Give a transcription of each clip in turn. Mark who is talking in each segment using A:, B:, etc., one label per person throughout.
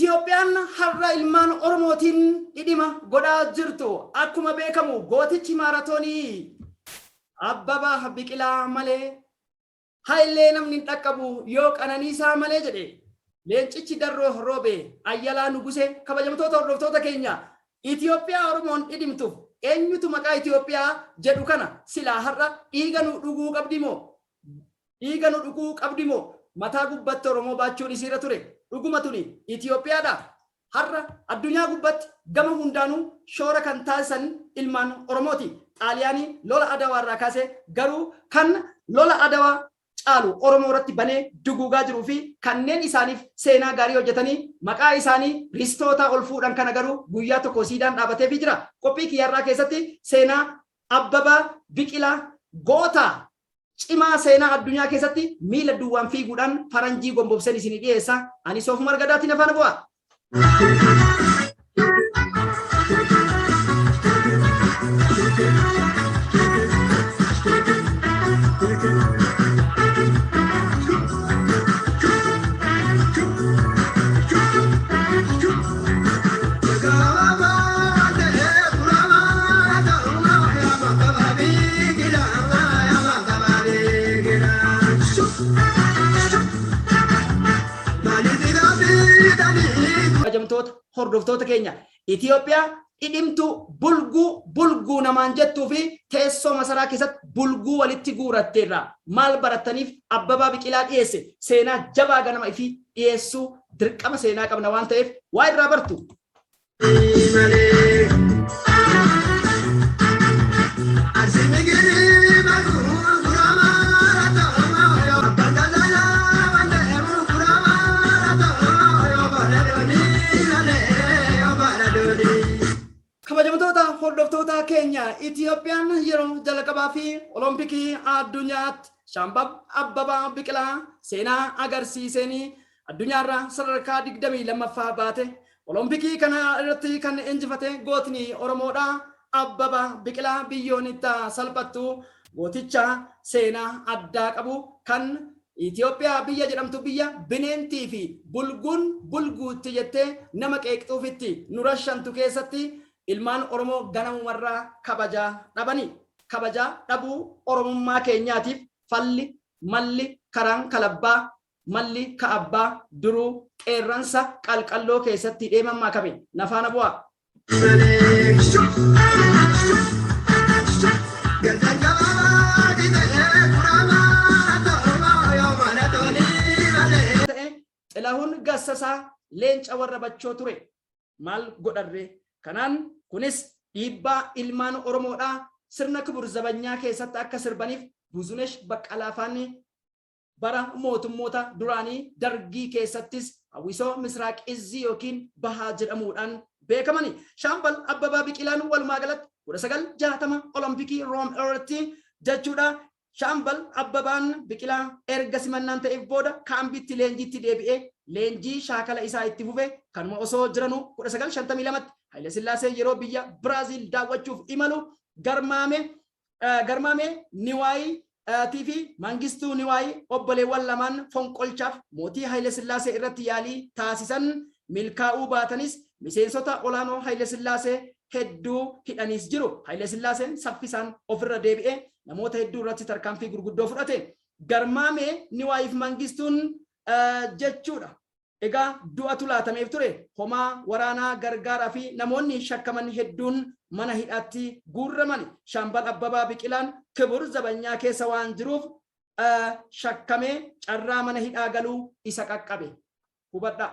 A: Itiyoophiyaan har'a ilmaan Oromootiin dhidhima godhaa jirtu akkuma beekamu gootichi maaraatoonii Abbabaa Biqilaa malee Hayilee namni dhaqqabu yoo Qananiisaa malee jedhe leencichi darroo roobee Ayyalaa Nugusee kabajamtoota hordoftoota keenya Itiyoophiyaa Oromoon dhidhimtuuf eenyutu maqaa Itiyoophiyaa jedhu kana silaa har'a dhiiga nu dhuguu qabdimo mataa gubbatti Oromoo baachuun isiirra ture dhuguma tuni Itiyoophiyaadha har'a addunyaa gubbatti gama hundaanuu shoora kan taasisan ilmaan Oromooti Xaaliyaanii lola Adawaa irraa kaasee garuu kan lola Adawaa caalu Oromoo irratti banee duguugaa jiruu fi kanneen isaaniif seenaa gaarii hojjetanii maqaa isaanii ristoota ol fuudhan kana garuu guyyaa tokko siidaan dhaabatee fi jira qophii kiyyarraa keessatti seenaa Abbabaa Biqilaa goota cimaa seenaa addunyaa keessatti miila duwwaan fiiguudhaan faranjii gombobseen isinii dhiyeessa ani Soof Margadaatiin afaan bu'a. Hordoftoota keenya Itiyoophiyaa dhidhimtu bulguu namaan jettuu fi teessoo masaraa keessatti bulguu walitti guuratteerra maal barattaniif Abbabaa Biqilaa dhiyeesse seenaa jabaa ganama ifi dhiyeessuu dirqama seenaa qabna waan ta'eef waa irraa bartu. Kabajamtoota hordoftoota keenya Itiyoophiyaan yeroo jalqabaa fi Olompikii addunyaatti Shaambab Abbabaa Biqilaa seenaa agarsiisanii addunyaarraa sadarkaa 22ffaa baate Olompikii kana irratti kan injifate gootni Oromoodha Abbabaa Biqilaa biyyoonitti salphattu gooticha seenaa addaa qabu kan Itiyoophiyaa biyya jedhamtu biyya bineentii fi bulguutti jettee nama qeeqxuufitti nurashantu keessatti ilmaan Oromoo ganamumarraa kabajaa dhabuu Oromummaa keenyaatiif falli malli karaan kalabbaa malli ka'abbaa duruu qeerransa qalqalloo keessatti deemamaa kame nafaana bu'a. Xilahun Gassasaa leenca warra bachoo ture maal godharre kanaan kunis dhiibbaa ilmaan Oromoodhaa sirna kibur zabanyaa keessatti akka sirbaniif Buzunesh Baqqalaafaanni bara mootummoota duraanii dargii keessattis hawwisoo Misraaq Izzii yookiin Bahaa jedhamuudhaan beekamani. Shaambal Abbabaa Biqilaan walumaa galatti 1960 Olompikii Room irratti jechuudha. Shaambal Abbabaan Biqilaa erga simannaan ta'eef booda kaambitti leenjiitti deebi'ee leenjii shaakala isaa itti fufe kanuma osoo jiranuu 1952tti Haile Sillaasee yeroo biyya Biraazil daawwachuuf imalu garmaame Niwaayii TV Mangistuu Niwaayii obboleewwan lamaan fonqolchaaf mootii Haile Sillaasee irratti yaalii taasisan milkaa'uu baatanis miseensota olaanoo Haile Sillaasee hedduu hidhaniis jiru. Haile Sillaaseen saffisaan ofirra deebi'ee namoota hedduu irratti tarkaanfii gurguddoo fudhate. Garmaame Niwaayiif Mangistuun jechuudha. Egaa du'atu laatameef ture homaa waraanaa gargaaraa fi namoonni shakkaman hedduun mana hidhaatti guurraman. Shaambal Abbabaa Biqilaan kibur zabanyaa keessa waan jiruuf shakkamee carraa mana hidhaa galuu isa qaqqabe. Hubadhaa.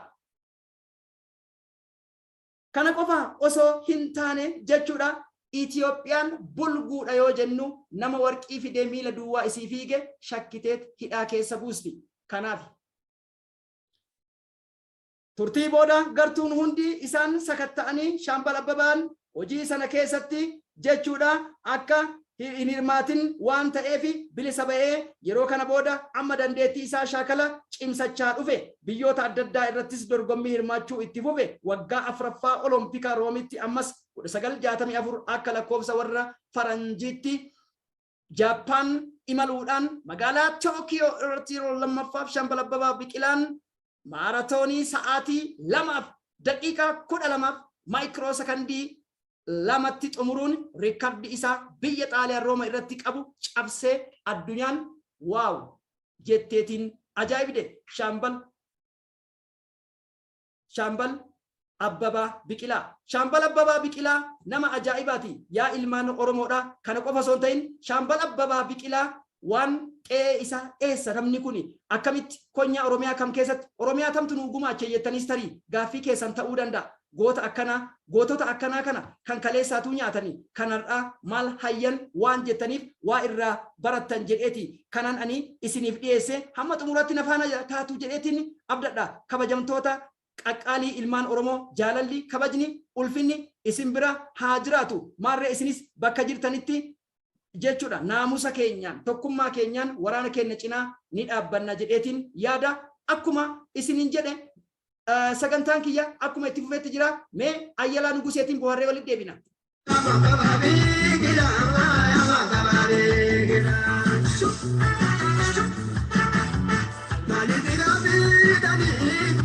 A: Kana qofa osoo hin taane jechuudha Itiyoophiyaan bulguudha yoo jennu nama warqii fidee miila duwwaa isii fiige shakkiteet hidhaa keessa buusti. Kanaaf turtii booda gartuun hundi isaan sakatta'anii Shaambal Abbabaan hojii sana keessatti jechuudha akka hin hirmaatin waan ta'eef bilisa ba'ee yeroo kana booda amma dandeettii isaa shaakala cimsachaa dhufe biyyoota adda addaa irrattis dorgommii hirmaachuu itti fufe waggaa 4ffaa Olompika Roomitti ammas 1964 akka lakkoofsa warra faranjiitti Jaapaan imaluudhaan magaalaa Tokyo irratti yeroo lammaffaaf Shaambal Abbabaa Biqilaan maaraatoonii sa'aatii 2 daqiiqaa 12 maayikiroo sekondii lamatti xumuruun riikardi isaa biyya Xaaliyaan Rooma irratti qabu cabsee addunyaan waaw jetteetiin ajaa'ibde. Shaambal Abbabaa Biqilaa. Shaambal Abbabaa Biqilaa nama ajaa'ibaati. Yaa ilmaan Oromoodha. Kana qofa osoo hin ta'in Shaambal Abbabaa Biqilaa waan qe'ee isaa eessa namni kuni akkamitti konyaa Oromiyaa kam keessatti Oromiyaa tamtu nu gumaache jettaniis tarii gaaffii keessan ta'uu danda'a. Gootota akkanaa kana kan kaleessaatuu nyaatanii kanarraa maal hayyan waan jettaniif waa irraa barattan jedheeti. Kanan ani isiniif dhiyeesse hamma xumuratti nafaana taatu jedheetiin abdadha. Kabajamtoota qaqqaalii ilmaan Oromoo jaalalli kabajni ulfinni isin bira haa jiraatu. Maarree isinis bakka jirtanitti jechuudha naamusa keenyaan tokkummaa keenyaan waraana keenya cinaa ni dhaabbanna jedheetiin yaada. Akkuma isinin jedhe sagantaan kiyya akkuma itti fufeetti jira. Mee Ayyalaa Nuguseetiin bohaarree walitti deebina.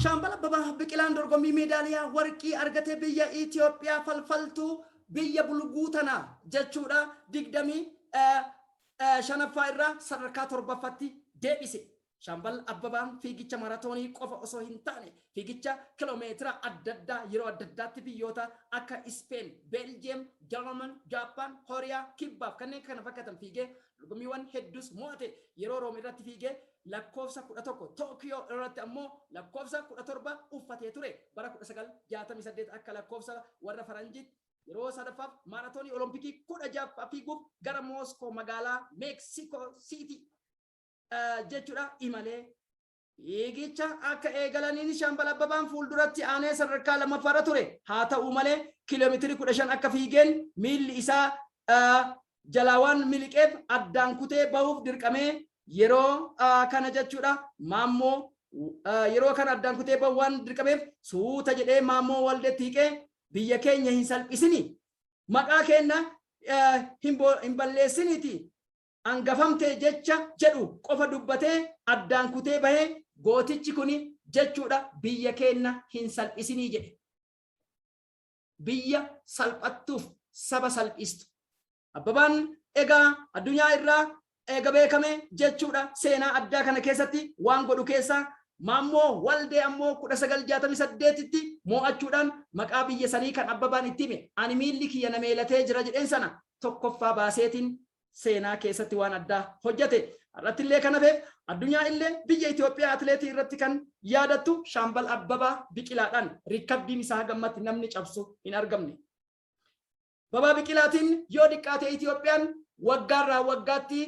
A: Shaambal Abbabaa Biqilaan dorgommii meedaaliyaa warqii argate biyya Itoophiyaa falfaltuu biyya bulguu tana jechuudha 25ffaa irraa sadarkaa 7ffaatti deebise. Shaambal Abbabaan fiigicha maraatoonii qofa osoo hin taane fiigicha kiloomeetira adda addaa yeroo adda addaatti biyyoota akka Spain, Belgium, German, Japan, Korea, Kibbaaf kanneen kana fakkaatan fiigee dorgommiiwwan hedduus mo'ate. Yeroo Room irratti fiigee lakkoofsa 11 Tokyo irratti ammoo lakkoofsa 17 uffatee ture. Bara 1968 akka lakkoofsa warra Faranjiitti yeroo sadaffaaf maaraatoonii olompikii 16 fiiguuf gara Moskoo magaalaa Mexico City jechuudha imalee fiigicha akka eegalaniin Shaambal Abbabaan fuulduratti aanee sadarkaa lammaffaarra ture. Haa ta'u malee kiiloomeetirii 15 akka fiigeen miilli isaa jalaawwan miliqeef addaan kutee bahuuf dirqamee yeroo kana jechuudha maammoo yeroo kana addaan kutee bahu waan dirqameef suuta jedhee maammoo Waldeetti hiiqee biyya keenya hin salphisini maqaa keenya hin balleessiniiti angafamtee jecha jedhu qofa dubbatee addaan kutee bahee gootichi kuni jechuudha biyya keenya hin salphisinii jedhe. Biyya salphattuuf saba salphistu. Abbabaan egaa addunyaa irraa eega beekame jechuudha seenaa addaa kana keessatti waan godhu keessaa maammoo Waldee ammoo 1968tti mo'achuudhaan maqaa biyya sanii kan Abbabaan itti hime ani miilli kiyya na meelatee jira jedheen sana tokkoffaa baaseetiin seenaa keessatti waan addaa hojjete. Irratti illee kanafeef addunyaa illee biyya Itoophiyaa atileetii irratti kan yaadattu Shaambal Abbabaa Biqilaadhaan riikabdiin isaa gammatti namni cabsu hin argamne. Abbabaa Biqilaatiin yoo diqqaate Itoophiyaan waggaarraa waggaatti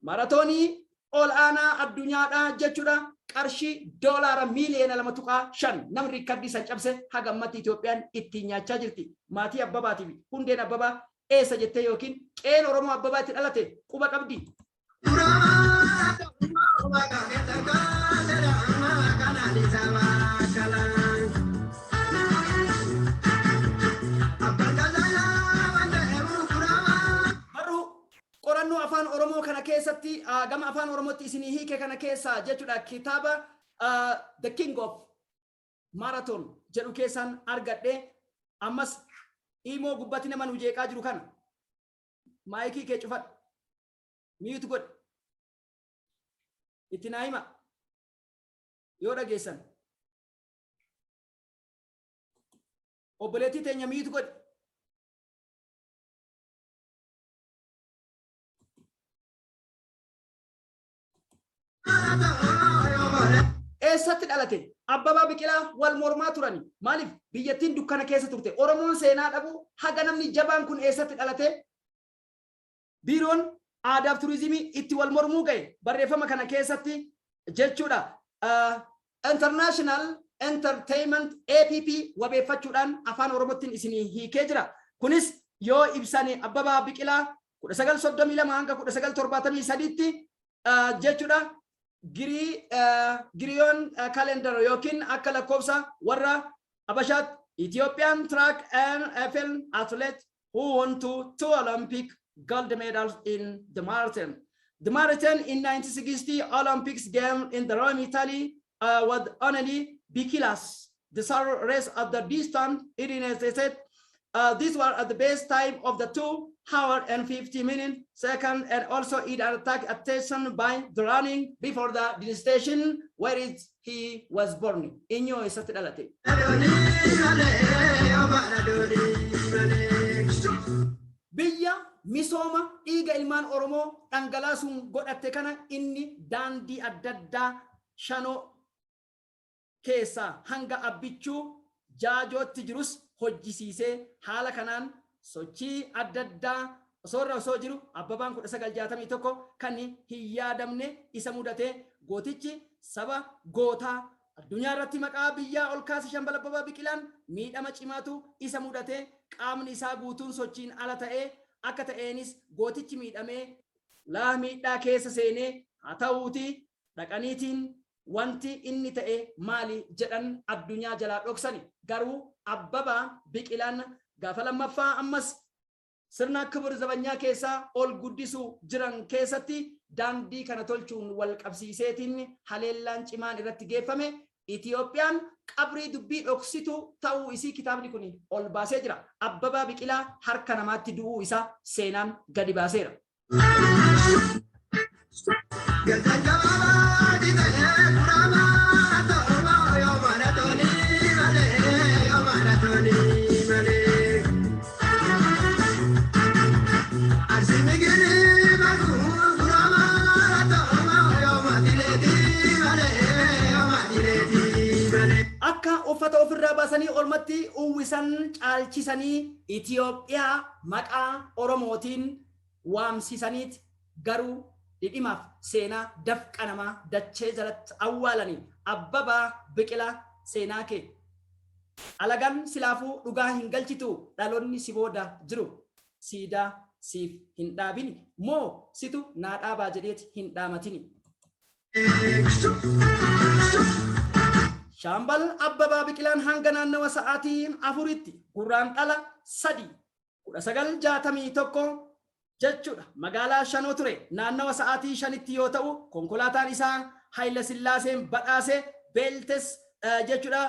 A: maratoonii ol aanaa addunyaadhaa jechuudha qarshii doolaara miiliyoona 2.5 namni riikabdii san cabse hagammatti Itoophiyaan ittiin nyaachaa jirti. Maatii Abbabaatiif hundeen Abbabaa eessa jettee yookiin qeen Oromoo Abbabaa itti dhalate quba qabdi. Qorannoo afaan Oromoo kana keessatti gama afaan Oromootti isinii hiike kana keessa jechuudha kitaaba The King of Marathon jedhu keessaan argadhe ammas imoo gubbatti nama nu jeeqaa jiru kana maayikii kee cufadhu miyuutu godhe itti naa hima yoo dhageessan obboleettii teenya miyuutu godhe eessatti dhalate Abbabaa Biqilaa wal mormaa turani maaliif biyyattiin dukkana keessa turte Oromoon seenaa dhabu haga namni jabaan kun eessatti dhalate biiroon aadaa fi turizimii itti wal mormuu ga'e barreeffama kana keessatti jechuudha international entertainment APP wabeeffachuudhaan afaan Oromootiin isinii hiikee jira. Kunis yoo ibsani Abbabaa Biqilaa 1932 hanga 1973tti jechuudha Giriyoon calendar yookiin akka lakkoofsa warra Abashaat Ethiopian track and film athlete who won two Olympic gold medals in the marathon. The marathon in 1960 Olympics game in the Rome, Italy was only the rest of the distance. They said these were at the best time of the 2 hours and 50 minutes second, and also it attacked attention by the running before the destination where he was born. Inyo isatti dhalate. Biyya misooma dhiiga ilmaan Oromoo dhangalaasuun godhatte kana inni daandii adda addaa shanoo keessa hanga abbichuu jaajootti jirus hojjisiisee haala kanaan sochii adda addaa osoo jiru Abbabaan 1961 kan hin yaadamne isa mudate gootichi saba gootaa addunyaa irratti maqaa biyyaa ol kaase Shambal Abbabaa Biqilaan miidhama cimaatu isa mudate qaamni isaa guutuun sochiin ala ta'ee akka ta'eenis gootichi miidhamee laa miidhaa keessa seenee haa ta'uuti dhaqaniitiin wanti inni ta'e maali jedhan addunyaa jalaa dhoksani. Garuu Abbabaa Biqilaan gaafa lammaffaa ammas sirna kibir zabanyaa keessaa ol guddisuu jiran keessatti daandii kana tolchuun wal qabsiiseetiin haleellaan cimaan irratti geeffame. Itiyoophiyaan qabrii dubbii dhoksitu ta'uu isii kitaabni kun ol baasee jira. Abbabaa Biqilaa harka namaatti du'uu isaa seenaan gadi baaseera. Akka uffata ofirraa baasanii olmatti uwwisan caalchisanii Itiyoophiyaa maqaa Oromootiin waamsisaniit garuu dhidhimaaf seenaa dafqa namaa dachee jalatti awwaalanii Abbabaa Biqilaa seenaa kee alagaan silaafuu dhugaa hin galchitu dhaloonni si booda jiru siidaa siif hin dhaabini moo situ naa dhaabaa jedheeti hin dhaamatini. Shambal Abbabaa Biqilaan hanga naannawa sa'aatiin 4tti gurraandhala 3/1961 jechuudha magaalaa Shanoo ture naannawa sa'aatii 5tti yoo ta'u konkolaataan isaa Haayile Sillaaseen badhaase Beeltes jechuudha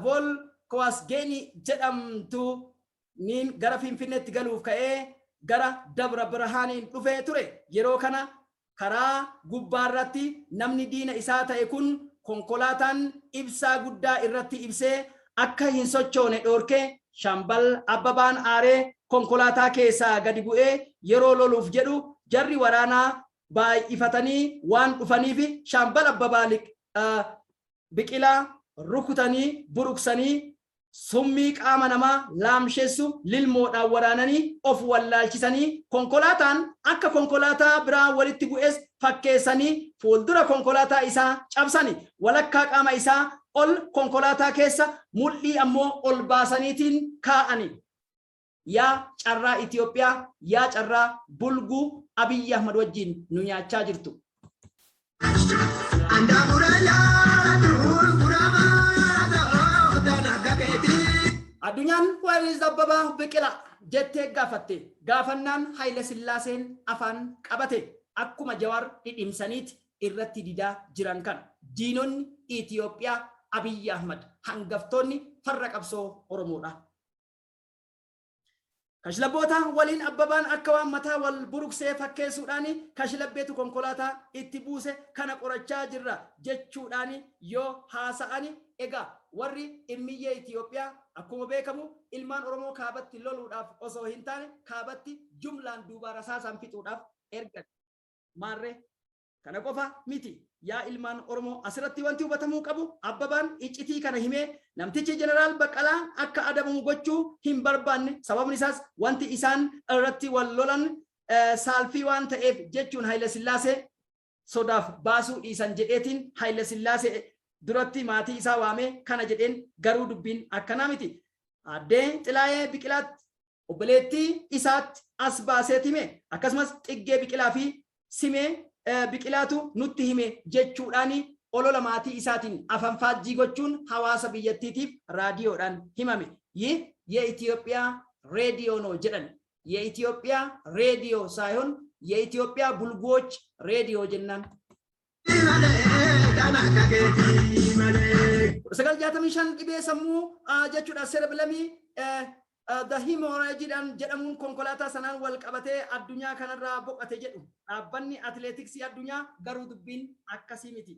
A: Volkswagen jedhamtu niin gara Finfinneetti galuuf ka'ee gara Dabra Birhaaniin dhufee ture. Yeroo kana karaa gubbaarratti namni diina isaa ta'e kun konkolaataan ibsaa guddaa irratti ibsee akka hin sochoone dhoorkee Shambal Abbabaan aaree konkolaataa keessaa gadi bu'ee yeroo loluuf jedhu jarri waraanaa baay'ifatanii waan dhufaniif Shambal Abbabaa Biqilaa rukutanii buruksanii summii qaama namaa laamsheessu lilmoodhaan waraananii of wallaalchisanii konkolaataan akka konkolaataa biraa walitti bu'es fakkeessanii fuuldura konkolaataa isaa cabsanii walakkaa qaama isaa ol konkolaataa keessa mul'ii ammoo ol baasaniitiin kaa'anii. Yaa carraa Itiyoophiyaa yaa carraa bulguu Abiyyi Ahmad wajjin nu nyaachaa jirtu. Addunyaan waa'ee Abbabaa Biqilaa jettee gaafatte gaafannaan Haayile Sillaaseen afaan qabate akkuma Jawaar dhidhimsaniiti irratti didaa jiran kan diinonni Itiyoophiyaa Abiyyi Ahmad hangaftoonni farra qabsoo Oromoodha. Kashlabboota waliin Abbabaan akka waan mataa wal buruksee fakkeessuudhaan kashlabbeetu konkolaataa itti buuse kana qorachaa jirra jechuudhaan yoo haasa'ani egaa warri dhimmiyyee Itiyoophiyaa akkuma beekamu ilmaan Oromoo kaabatti loluudhaaf osoo hin taane kaabatti jumlaan duuba rasaasaan fixuudhaaf ergan. Maarree kana qofa miti yaa ilmaan Oromoo asirratti wanti hubatamuu qabu Abbabaan iccitii kana himee namtichi Jeneraal Baqqalaa akka adabamu gochuu hin barbaanne sababni isaas wanti isaan irratti wal lolan saalfii waan ta'eef jechuun Haayile Sillaasee sodaaf baasuu dhiisan jedheetiin Haayile Sillaasee duratti maatii isaa waamee kana jedheen garuu dubbiin akkanaa miti. Addee Xilaayee Biqilaatti obboleettii isaatti as baasee hime akkasumas Xiggee Biqilaa fi Simee Biqilaatu nutti hime jechuudhaan olola maatii isaatiin afaan faajjii gochuun hawaasa biyyattiitiif raadiyoodhaan himame. የኢትዮጵያ ሬዲዮ ነው ጀደን የኢትዮጵያ ሬዲዮ ሳይሆን የኢትዮጵያ ቡልጎች ሬዲዮ ጀናን Sagal jaatamishan dhibee sammuu jechuudha cerebellumii the hemorrhage jedhamuun konkolaataa sanaan wal qabatee addunyaa kanarraa boqate jedhu dhaabbanni atileetiksii addunyaa garuu dubbiin akkasii miti.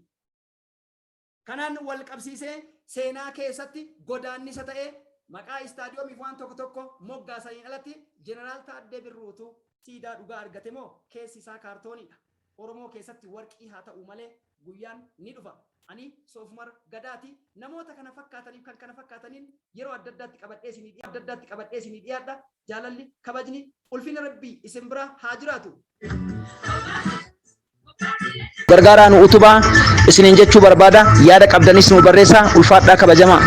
A: Kanaan wal qabsiisee seenaa keessatti godaannisa ta'ee maqaa istaadiyoomii waan tokko moggaasaniin alatti jeneraal Taaddee Birruutu siidaa dhugaa argate moo keessi isaa kaartooniidha. Oromoo keessatti warqii haa ta'u malee guyyaan ni dhufa. Ani Soofumar Gadaati namoota kana fakkaataniif kan kana fakkaataniin yeroo adda addaatti qabadhee isinii dhiyaadha. Jaalalli kabajni ulfina rabbii isin bira haa jiraatu.
B: Gargaaraan utubaa isiniin jechuu barbaada. Yaada qabdanis nu barreessaa. Ulfaadhaa kabajamaa.